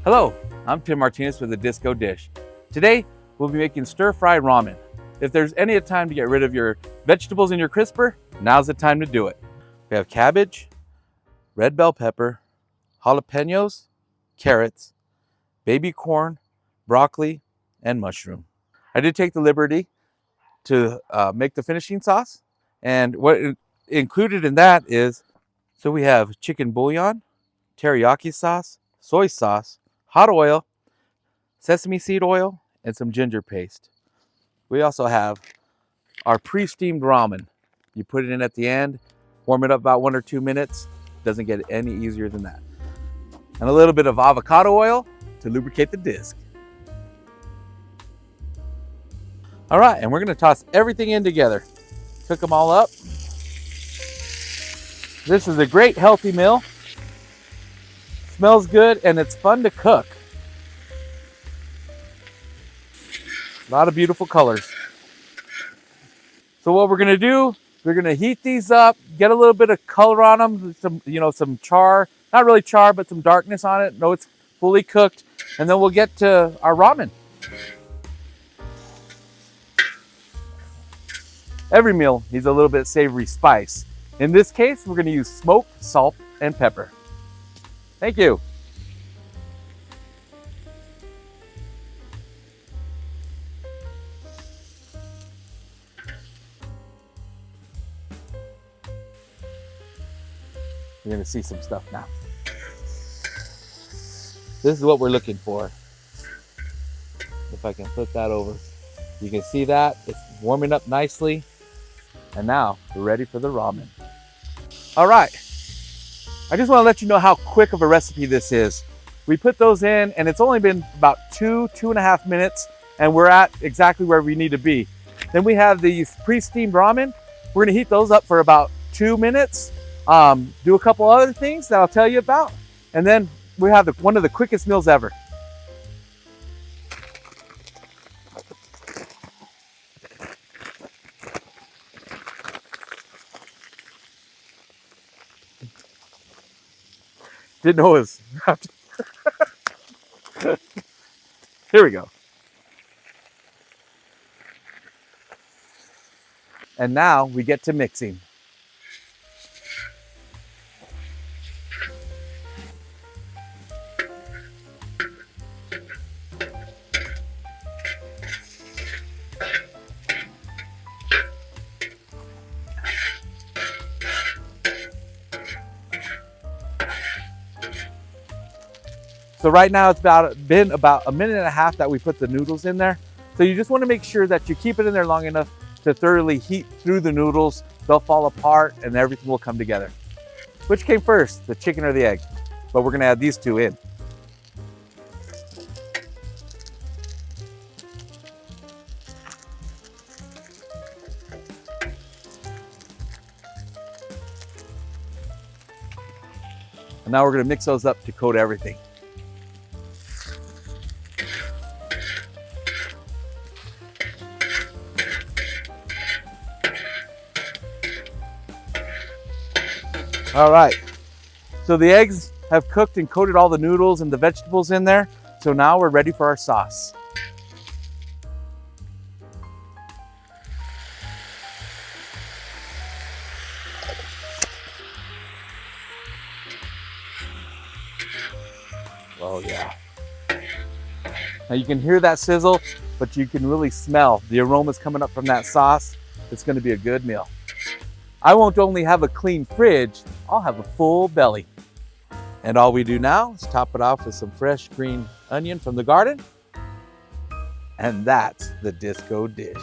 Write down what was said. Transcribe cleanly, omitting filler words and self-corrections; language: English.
Hello, I'm Tim Martinez with the Disco Dish. Today, we'll be making stir-fried ramen. If there's any time to get rid of your vegetables in your crisper, now's the time to do it. We have cabbage, red bell pepper, jalapenos, carrots, baby corn, broccoli, and mushroom. I did take the liberty to make the finishing sauce, and what included in that is, so we have chicken bouillon, teriyaki sauce, soy sauce, hot oil, sesame seed oil, and some ginger paste. We also have our pre-steamed ramen. You put it in at the end, warm it up about 1 or 2 minutes. Doesn't get any easier than that. And a little bit of avocado oil to lubricate the disc. All right, and we're gonna toss everything in together. Cook them all up. This is a great healthy meal. Smells good and it's fun to cook. A lot of beautiful colors. So what we're gonna do, we're gonna heat these up, get a little bit of color on them, some char, not really char, but some darkness on it. No, it's fully cooked. And then we'll get to our ramen. Every meal needs a little bit of savory spice. In this case, we're gonna use smoke, salt, and pepper. Thank you. You're gonna see some stuff now. This is what we're looking for. If I can flip that over. You can see that, it's warming up nicely. And now we're ready for the ramen. All right, I just wanna let you know how quick of a recipe this is. We put those in and it's only been about 2.5 minutes and we're at exactly where we need to be. Then we have these pre-steamed ramen. We're gonna heat those up for about 2 minutes. Do a couple other things that I'll tell you about. And then we have one of the quickest meals ever. Didn't know it was wrapped. Here we go. And now we get to mixing. So right now it's been about 1.5 minutes that we put the noodles in there. So you just want to make sure that you keep it in there long enough to thoroughly heat through the noodles. They'll fall apart and everything will come together. Which came first, the chicken or the egg? But we're gonna add these two in. And now we're gonna mix those up to coat everything. All right, so the eggs have cooked and coated all the noodles and the vegetables in there. So now we're ready for our sauce. Oh yeah. Now you can hear that sizzle, but you can really smell the aromas coming up from that sauce. It's gonna be a good meal. I won't only have a clean fridge, I'll have a full belly. And all we do now is top it off with some fresh green onion from the garden. And that's the Disco Dish.